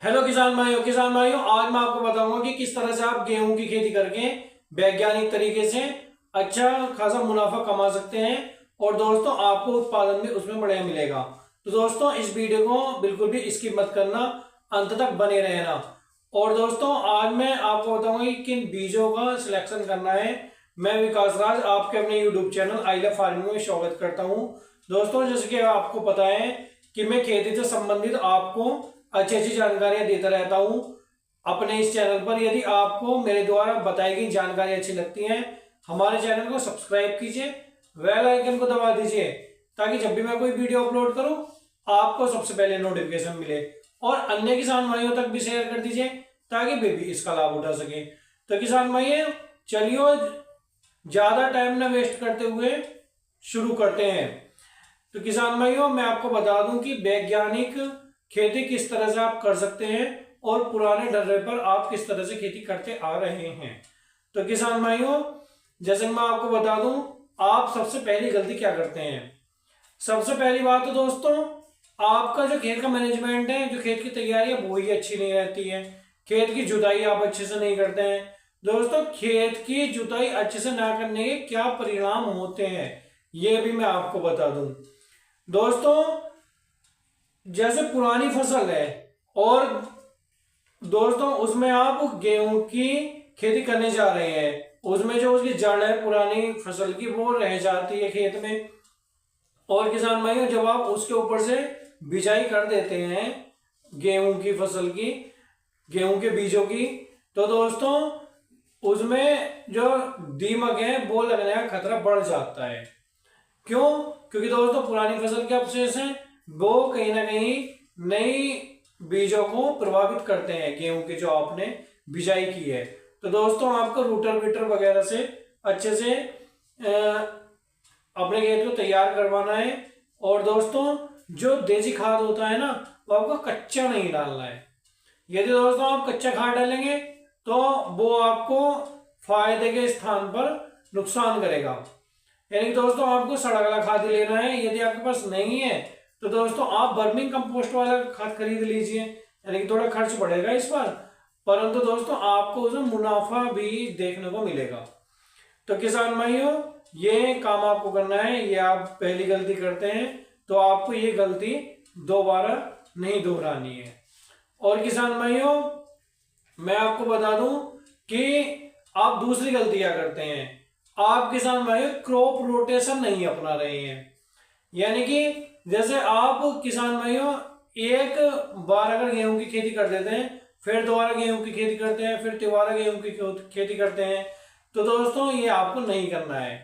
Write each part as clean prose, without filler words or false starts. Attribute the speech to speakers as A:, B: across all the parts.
A: Hello किसान भाइयों आज मैं आपको बताऊंगा कि किस तरह से आप गेहूं की खेती करके वैज्ञानिक तरीके से अच्छा खासा मुनाफा कमा सकते हैं। और दोस्तों आपको उत्पादन भी उसमें बढ़िया मिलेगा। तो दोस्तों इस वीडियो को बिल्कुल भी स्किप मत करना, अंत तक बने रहना। और दोस्तों आज मैं आपको बताऊंगा कि किन बीजों का सिलेक्शन करना है। मैं विकास राज आपके अपने YouTube channel I love farming में स्वागत करता हूँ। दोस्तों जैसे कि आपको पता है कि मैं खेती से संबंधित आपको अच्छी अच्छी जानकारियां देता रहता हूं अपने इस चैनल पर। यदि आपको मेरे द्वारा बताई गई जानकारी अच्छी लगती है, हमारे चैनल को सब्सक्राइब कीजिए, बेल आइकन को दबा दीजिए ताकि जब भी मैं कोई वीडियो अपलोड करूं आपको सबसे पहले नोटिफिकेशन मिले। और अन्य किसान भाइयों तक भी शेयर कर दीजिए ताकि वे भी इसका लाभ उठा सके। तो किसान भाइयों चलिए ज्यादा टाइम न वेस्ट करते हुए शुरू करते हैं। तो किसान भाइयों मैं आपको बता दूं कि वैज्ञानिक खेती किस तरह से आप कर सकते हैं और पुराने डर्रे पर आप किस तरह से खेती करते आ रहे हैं। तो किसान भाइयों जैसे मैं आपको बता दूं, आप सबसे पहली गलती क्या करते हैं। सबसे पहली बात तो दोस्तों आपका जो खेत का मैनेजमेंट है, जो खेत की तैयारी है वो ही अच्छी नहीं रहती है। खेत की जुताई आप अच्छे से नहीं करते हैं। दोस्तों खेत की जुताई अच्छे से ना करने के क्या परिणाम होते हैं ये भी मैं आपको बता दूं। दोस्तों जैसे पुरानी फसल है और दोस्तों उसमें आप गेहूं की खेती करने जा रहे हैं, उसमें जो उसकी जड़ है पुरानी फसल की वो रह जाती है खेत में। और किसान भाइयों जब आप उसके ऊपर से बिजाई कर देते हैं गेहूं की फसल की, गेहूं के बीजों की, तो दोस्तों उसमें जो दीमक है वो लगने का खतरा बढ़ जाता है। क्यों? क्योंकि दोस्तों पुरानी फसल के अवशेष हैं वो कहीं ना कहीं नई बीजों को प्रभावित करते हैं, गेहूं की जो आपने बिजाई की है। तो दोस्तों आपको रूटर वीटर वगैरह से अच्छे से अपने खेत को तैयार करवाना है। और दोस्तों जो देसी खाद होता है ना वो आपको कच्चा नहीं डालना है। यदि दोस्तों आप कच्चा खाद डालेंगे तो वो आपको फायदे के स्थान पर नुकसान करेगा। यानी कि दोस्तों आपको सड़ा गला खाद लेना है। यदि आपके पास नहीं है तो दोस्तों आप वर्मिंग कंपोस्ट वाला खाद खरीद लीजिए। यानी कि थोड़ा खर्च बढ़ेगा इस बार, परंतु दोस्तों आपको उसमें मुनाफा भी देखने को मिलेगा। तो किसान भाइयों ये काम आपको करना है। ये आप पहली गलती करते हैं तो आपको ये गलती दोबारा नहीं दोहरानी है। और किसान भाइयों मैं आपको बता दूं कि आप दूसरी गलती क्या करते हैं। आप किसान भाइयों क्रॉप रोटेशन नहीं अपना रहे हैं। यानी कि जैसे आप किसान भाइयों एक बार अगर गेहूं की खेती कर देते हैं, फिर दोबारा गेहूं की खेती करते हैं, फिर दोबारा गेहूं की खेती करते हैं, तो दोस्तों ये आपको नहीं करना है।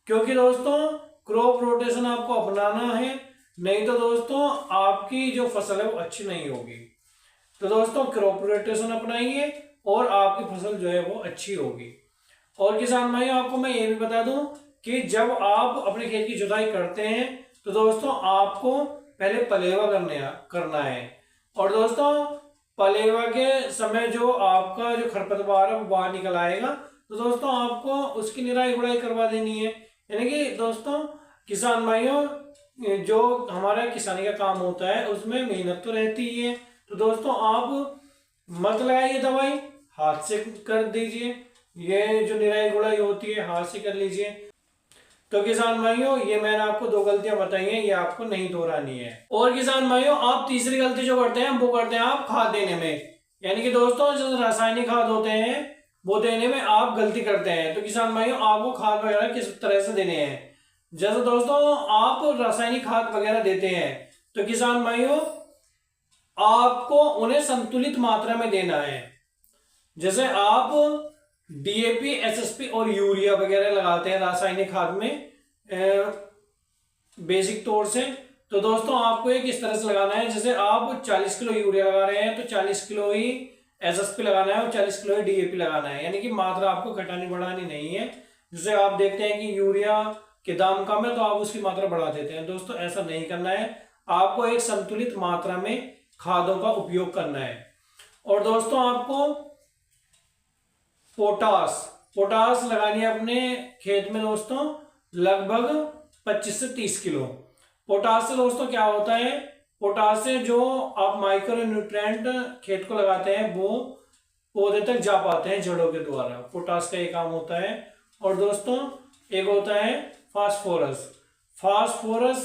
A: क्योंकि दोस्तों क्रॉप रोटेशन आपको अपनाना है, नहीं तो दोस्तों आपकी जो फसल है वो अच्छी नहीं होगी। तो दोस्तों क्रॉप रोटेशन अपनाइए और आपकी फसल जो है वो अच्छी होगी। और किसान भाइयों आपको मैं ये भी बता दूं कि जब आप अपने खेत की जुताई करते हैं तो दोस्तों आपको पहले पलेवा करना है। और दोस्तों पलेवा के समय जो आपका जो खरपतवार है वो बाहर निकल आएगा, तो दोस्तों आपको उसकी निराई गुड़ाई करवा देनी है। यानी कि दोस्तों किसान भाइयों जो हमारा किसानी का काम होता है उसमें मेहनत तो रहती ही है। तो दोस्तों आप मत लगाइए दवाई, हाथ से कर दीजिए। ये जो निराई गुड़ाई होती है हाथ से कर लीजिए। तो किसान भाइयों ये मैंने आपको दो गलतियां बताई हैं, ये आपको नहीं दोहरानी है। और किसान भाइयों आप तीसरी गलती जो करते हैं वो करते हैं आप खाद देने में। यानी कि दोस्तों जो रासायनिक खाद होते हैं वो देने में आप गलती करते हैं। तो किसान भाइयों आपको खाद वगैरह किस तरह से देने हैं। जैसे दोस्तों आप रासायनिक खाद वगैरह देते हैं तो किसान भाइयों आपको उन्हें संतुलित मात्रा में देना है। जैसे आप डीएपी, एसएसपी और यूरिया वगैरह लगाते हैं रासायनिक खाद में बेसिक तौर से, तो दोस्तों आपको ये किस तरह से लगाना है। जैसे आप 40 किलो यूरिया लगा रहे हैं तो 40 किलो ही एसएसपी लगाना है और 40 किलो ही डीएपी लगाना है। यानी कि मात्रा आपको घटानी बढ़ानी नहीं है। जैसे आप देखते हैं कि यूरिया के दाम कम है तो आप उसकी मात्रा बढ़ा देते हैं। दोस्तों ऐसा नहीं करना है, आपको एक संतुलित मात्रा में खादों का उपयोग करना है। और दोस्तों आपको पोटास लगानी है अपने खेत में दोस्तों लगभग 25 से 30 किलो। पोटास से दोस्तों क्या होता है पोटाश से जो आप माइक्रो न्यूट्रिएंट खेत को लगाते हैं वो पौधे तक जा पाते हैं जड़ों के द्वारा। पोटाश का ये काम होता है। और दोस्तों एक होता है फास्फोरस। फास्फोरस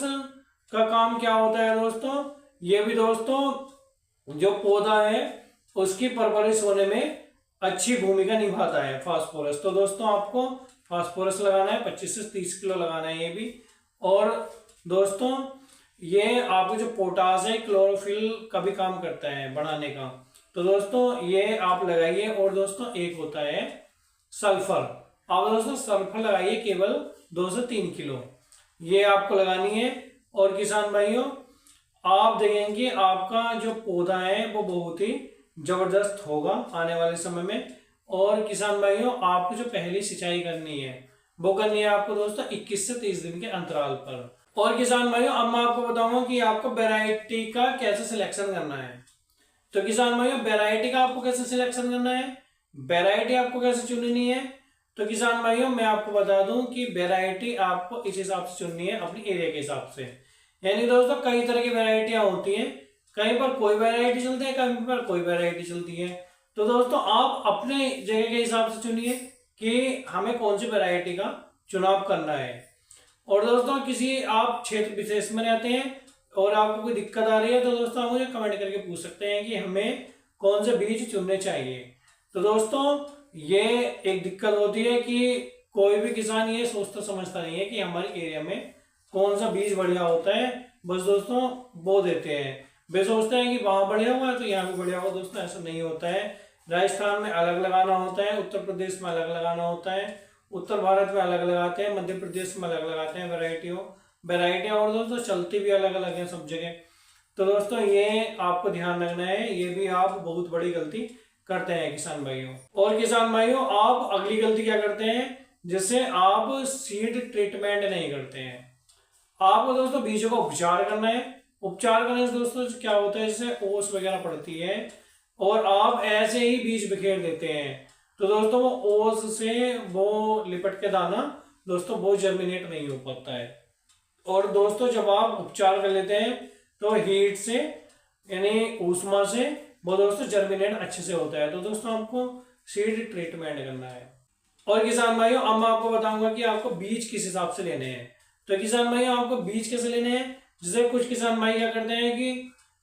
A: का काम क्या होता है दोस्तों, ये भी दोस्तों जो पौधा है उसकी परवरिश होने में अच्छी भूमिका निभाता है फास्फोरस। तो दोस्तों आपको फास्फोरस लगाना है, 25 से 30 किलो लगाना है ये भी। और दोस्तों ये आपको जो पोटाश है क्लोरोफिल का भी काम करता है बढ़ाने का, तो दोस्तों ये आप लगाइए। और दोस्तों एक होता है सल्फर। आप दोस्तों सल्फर लगाइए केवल 2 से 3 किलो, ये आपको लगानी है। और किसान भाइयों आप देखेंगे आपका जो पौधा है वो बहुत ही जबरदस्त होगा आने वाले समय में। और किसान भाइयों आपको जो पहली सिंचाई करनी है वो करनी है आपको दोस्तों 21 से 30 दिन के अंतराल पर। और किसान भाइयों अब मैं आपको बताऊंगा कि आपको वैरायटी का कैसे सिलेक्शन करना है। तो किसान भाइयों वैरायटी का आपको कैसे सिलेक्शन करना है, वैरायटी आपको कैसे चुननी है, तो किसान भाइयों मैं आपको बता दूं कि वैरायटी आपको इस हिसाब से चुननी है अपनी एरिया के हिसाब से। यानी दोस्तों कई तरह की वैरायटियां होती हैं, कहीं पर कोई वैरायटी चलती है, कहीं पर कोई वैरायटी चलती है। तो दोस्तों आप अपने जगह के हिसाब से चुनिए कि हमें कौन सी वैरायटी का चुनाव करना है। और दोस्तों किसी आप क्षेत्र विशेष में रहते हैं और आपको कोई दिक्कत आ रही है तो दोस्तों आप मुझे कमेंट करके पूछ सकते हैं कि हमें कौन से बीज चुनने चाहिए। तो दोस्तों ये एक दिक्कत होती है कि कोई भी किसान ये सोचता समझता नहीं है कि हमारे एरिया में कौन सा बीज बढ़िया होता है, बस दोस्तों बो देते हैं। वे सोचते हैं कि वहां बढ़िया हुआ है तो यहाँ भी बढ़िया होगा। दोस्तों ऐसा नहीं होता है। राजस्थान में अलग लगाना होता है, उत्तर प्रदेश में अलग लगाना होता है, उत्तर भारत में अलग लगाते हैं, मध्य प्रदेश में अलग लगाते हैं वैरायटियां। और दोस्तों चलती भी अलग अलग है सब जगह। तो दोस्तों ये आपको ध्यान रखना है, ये भी आप बहुत बड़ी गलती करते हैं किसान भाइयों। और किसान भाइयों आप अगली गलती क्या करते हैं, जिससे आप सीड ट्रीटमेंट नहीं करते हैं। आपको दोस्तों बीजों का उपचार करना है। उपचार करने से दोस्तों क्या होता है, जैसे ओस वगैरह पड़ती है और आप ऐसे ही बीज बिखेर देते हैं तो दोस्तों वो ओस से वो लिपट के दाना दोस्तों वो जर्मिनेट नहीं हो पाता है। और दोस्तों जब आप उपचार कर लेते हैं तो हीट से यानी ऊष्मा से वो दोस्तों जर्मिनेट अच्छे से होता है। तो दोस्तों आपको सीड ट्रीटमेंट करना है। और किसान भाइयों अब मैं आपको बताऊंगा कि आपको बीज किस हिसाब से लेने हैं। तो किसान भाइयों आपको बीज कैसे लेने हैं, जैसे कुछ किसान भाई क्या करते हैं कि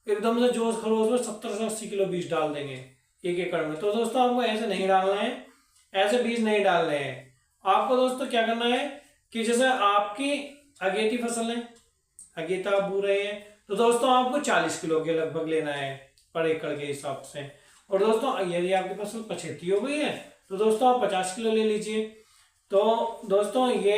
A: एकदम से जोश खरोश में 70 से 80 किलो बीज डाल देंगे 1 एकड़ में। तो दोस्तों आपको ऐसे नहीं डालना है, ऐसे बीज नहीं डालने हैं। आपको दोस्तों क्या करना है कि जैसे आपकी अगेती फसल है, अगेता आप बो रहे हैं, तो दोस्तों आपको 40 किलो के लगभग लेना है पर एकड़ के हिसाब से। और दोस्तों यदि आपकी फसल पछेती हो गई है तो दोस्तों आप 50 किलो ले लीजिए। तो दोस्तों ये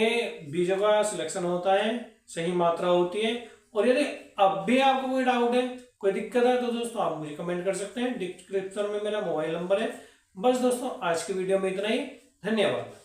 A: बीजों का सिलेक्शन होता है, सही मात्रा होती है। और यदि अब भी आपको कोई डाउट है, कोई दिक्कत है, तो दोस्तों आप मुझे कमेंट कर सकते हैं। डिस्क्रिप्शन में मेरा मोबाइल नंबर है। बस दोस्तों आज की वीडियो में इतना ही। धन्यवाद।